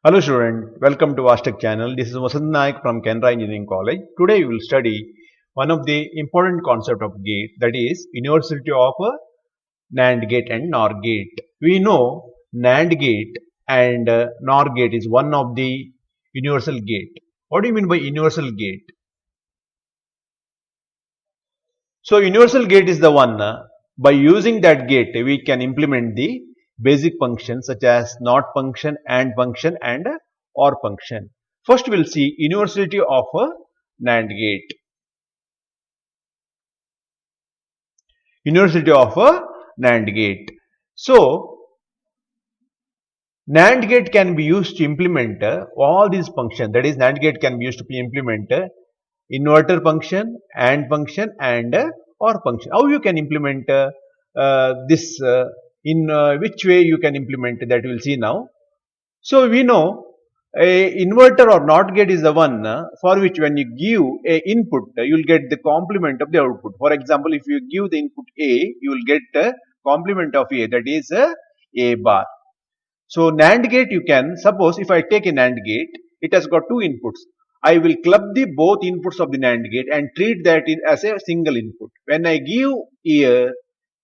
Hello student, welcome to Vastek channel. This is Vasant Naik from Canara Engineering College. Today we will study one of the important concept of gate, that is universality of a NAND gate and NOR gate. We know NAND gate and NOR gate is one of the universal gate. What do you mean by universal gate? So universal gate is the one by using that gate we can implement the basic functions such as NOT function, AND function and OR function. First we will see universality of a NAND gate. Universality of a NAND gate. So NAND gate can be used to implement all these functions. That is, NAND gate can be used to implement inverter function, AND function and OR function. How you can implement this in which way you can implement that we will see now. So we know a inverter or NOT gate is the one for which when you give a input you will get the complement of the output. For example, if you give the input A, you will get a complement of A, that is A bar. So NAND gate, you can suppose if I take a NAND gate, it has got two inputs. I will club the both inputs of the NAND gate and treat that as a single input. When I give here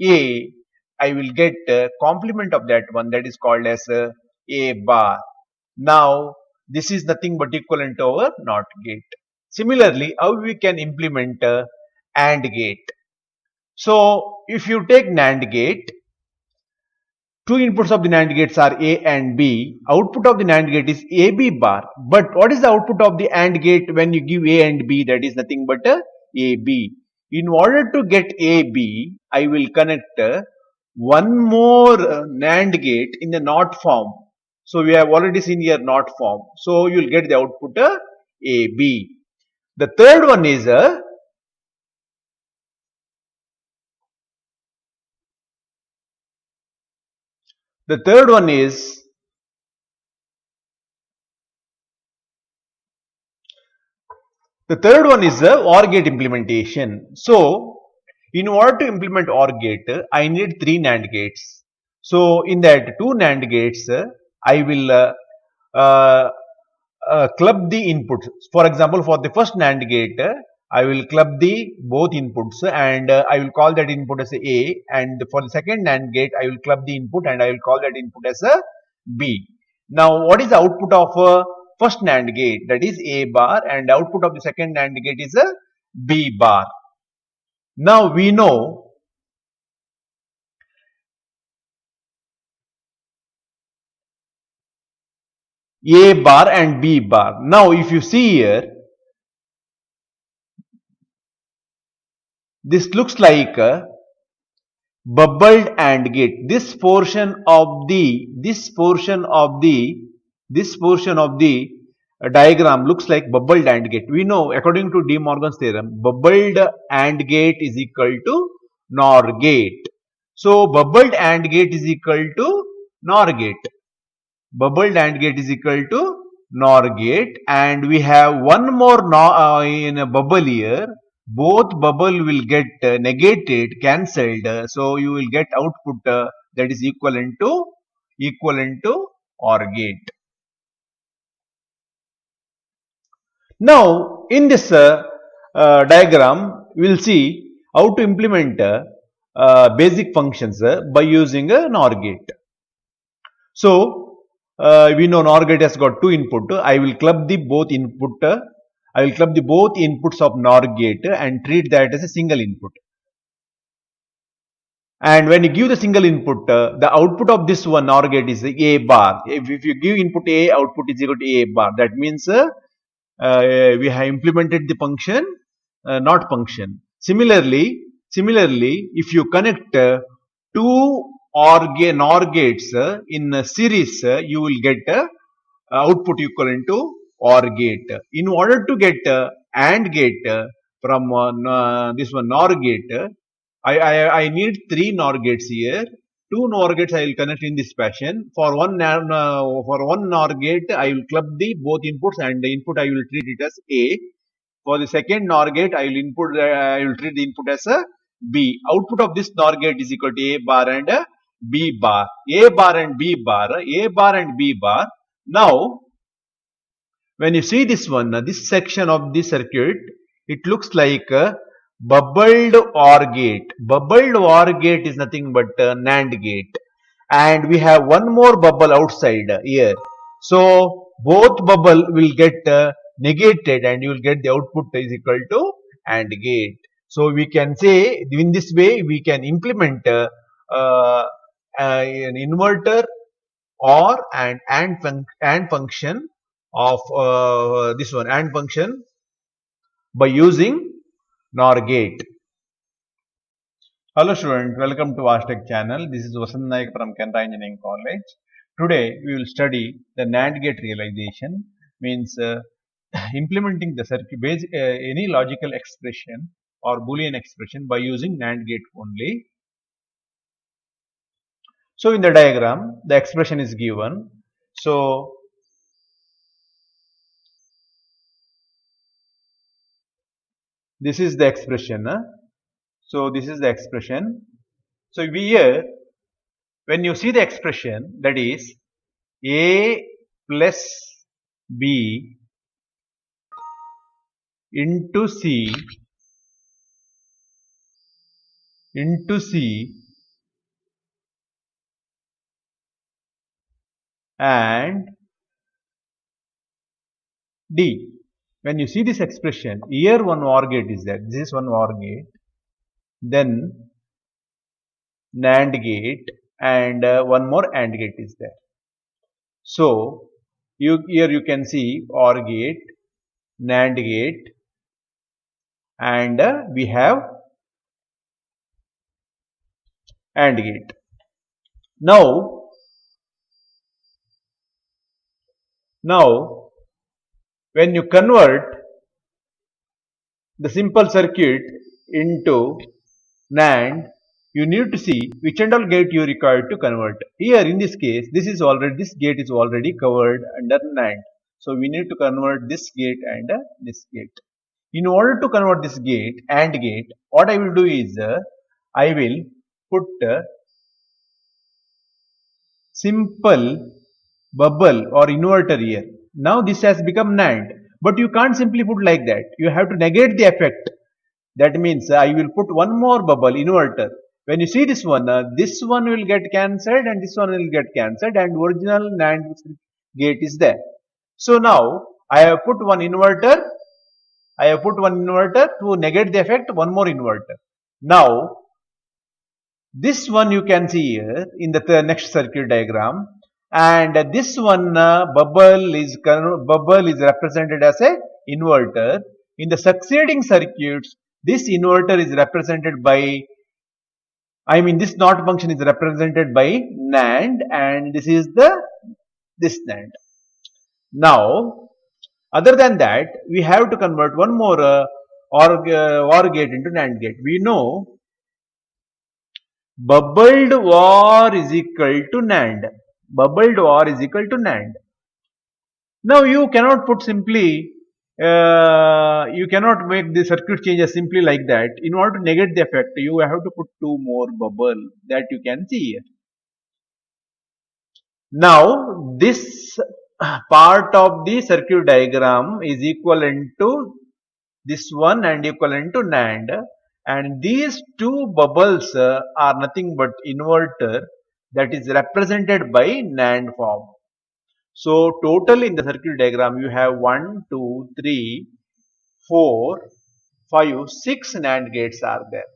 A, I will get a complement of that one, that is called as A bar. Now this is nothing but equivalent to our NOT gate. Similarly, how we can implement AND gate? So if you take NAND gate, two inputs of the NAND gates are A and B. Output of the NAND gate is AB bar. But what is the output of the AND gate when you give A and B? That is nothing but AB. In order to get AB, I will connect one more NAND gate in the NOT form. So we have already seen here NOT form. So you will get the output AB. The third one is the third one is the OR gate implementation. So in order to implement OR gate, I need three NAND gates. So in that two NAND gates, I will club the inputs. For example, for the first NAND gate, I will club the both inputs and I will call that input as A, and for the second NAND gate, I will club the input and I will call that input as a B. Now, what is the output of first NAND gate? That is A bar, and output of the second NAND gate is a B bar. Now we know A bar and B bar. Now if you see here, this looks like a bubbled AND gate. This portion of the diagram looks like bubbled AND gate. We know according to De Morgan's theorem, bubbled AND gate is equal to NOR gate. So bubbled AND gate is equal to NOR gate. Bubbled AND gate is equal to NOR gate, and we have one more in a bubble here. Both bubble will get negated, cancelled. So you will get output that is equivalent to OR gate. Now in this diagram, we will see how to implement basic functions by using a NOR gate. So we know NOR gate has got two input. I will club the both input. I will club the both inputs of NOR gate and treat that as a single input. And when you give the single input, the output of this one NOR gate is A bar. If you give input A, output is equal to A bar. That means we have implemented the function NOT function. Similarly, if you connect two NOR gates in a series, you will get output equivalent to OR gate. In order to get AND gate from this one NOR gate, I need three NOR gates here. Two NOR gates I will connect in this fashion. For one NOR gate, I will club the both inputs, and the input I will treat it as A. For the second NOR gate, I will treat the input as a B. Output of this NOR gate is equal to A bar and B bar. A bar and B bar. A bar and B bar. Now when you see this one, this section of the circuit, it looks like a bubbled OR gate. Bubbled OR gate is nothing but a NAND gate. And we have one more bubble outside here. So both bubble will get negated and you will get the output is equal to AND gate. So we can say in this way we can implement an inverter or an AND function of this one AND function by using NOR gate. Hello students, welcome to Aztec channel. This is Vasant Naik from Canara Engineering College. Today we will study the NAND gate realization, means implementing the circuit any logical expression or Boolean expression by using NAND gate only. So in the diagram, the expression is given. So this is the expression. So this is the expression. So we here, when you see the expression, that is A plus B into C and D. When you see this expression, here one OR gate is there. This is one OR gate. Then NAND gate and one more AND gate is there. So here you can see OR gate, NAND gate, and we have AND gate. Now when you convert the simple circuit into NAND, you need to see which and all gate you require to convert. Here in this case, this gate is already covered under NAND. So we need to convert this gate and this gate. In order to convert this gate, AND gate, what I will do is I will put simple bubble or inverter here. Now this has become NAND, but you can't simply put like that. You have to negate the effect. That means I will put one more bubble inverter. When you see this one will get cancelled and this one will get cancelled and original NAND gate is there. So now I have put one inverter. To negate the effect, one more inverter. Now this one you can see here in the next circuit diagram, and this one bubble is represented as a inverter. In the succeeding circuits, this inverter is represented by, this NOT function is represented by NAND, and this is this NAND. Now, other than that, we have to convert one more OR gate into NAND gate. We know bubbled OR is equal to NAND. Bubbled OR is equal to NAND. Now you cannot put simply, you cannot make the circuit changes simply like that. In order to negate the effect, you have to put two more bubble that you can see here. Now this part of the circuit diagram is equivalent to this one and equivalent to NAND, and these two bubbles are nothing but inverter that is represented by NAND form. So total in the circuit diagram you have 1, 2, 3, 4, 5, 6 NAND gates are there.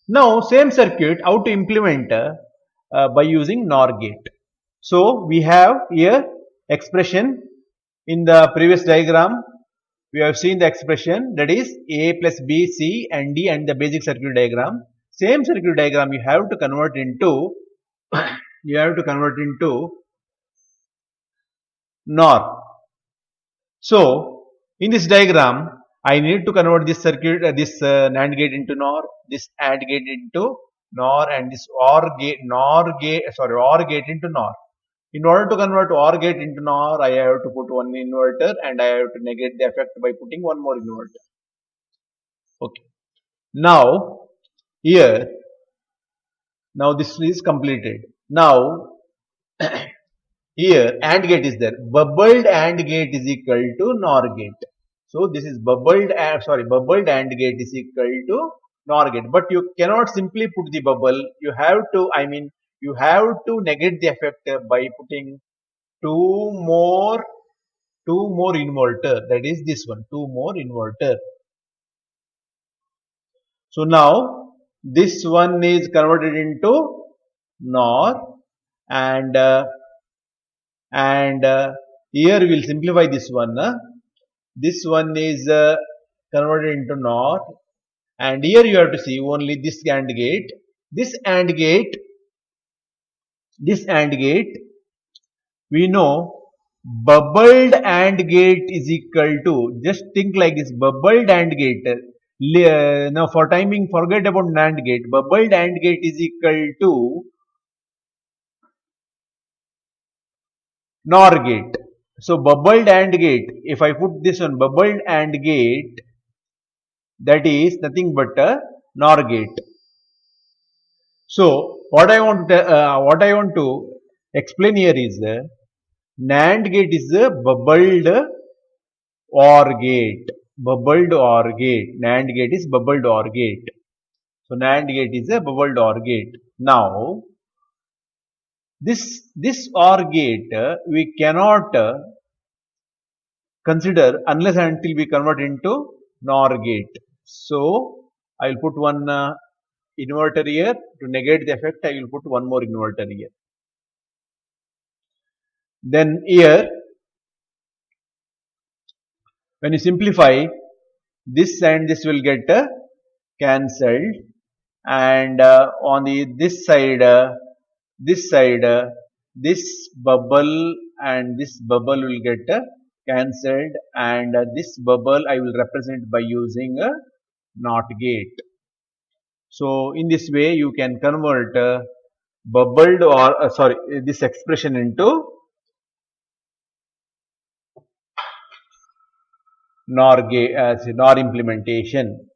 Now same circuit, how to implement by using NOR gate. So we have here expression in the previous diagram. We have seen the expression, that is A plus B, C and D, and the basic circuit diagram. Same circuit diagram you have to convert into NOR. So in this diagram, I need to convert this circuit, NAND gate into NOR, this AND gate into NOR, and this OR gate into NOR. In order to convert OR gate into NOR, I have to put one inverter and I have to negate the effect by putting one more inverter. Okay. Now here, now this is completed. Now Here AND gate is there. Bubbled AND gate is equal to NOR gate. So this is bubbled AND gate is equal to NOR gate. But you cannot simply put the bubble. You have to, you have to negate the effect by putting two more inverter. That is this one, two more inverter. So now this one is converted into NOR, and here we will simplify this one. This one is converted into NOR, and here you have to see only this AND gate, this AND gate, this AND gate. We know bubbled AND gate is equal to, just think like this, bubbled AND gate. Now for timing, forget about NAND gate. Bubbled AND gate is equal to NOR gate. So bubbled AND gate, if I put this one, bubbled AND gate, that is nothing but a NOR gate. So what I want to explain here is NAND gate is a bubbled OR gate. Bubbled OR gate. NAND gate is bubbled OR gate. So NAND gate is a bubbled OR gate. Now this OR gate we cannot consider unless and until we convert into NOR gate. So I will put one inverter here. To negate the effect, I will put one more inverter here. Then here, when you simplify, this and this will get cancelled, and on this side, this bubble and this bubble will get cancelled, and this bubble I will represent by using a NOT gate. So in this way you can convert bubbled or this expression into NOR gate as NOR implementation.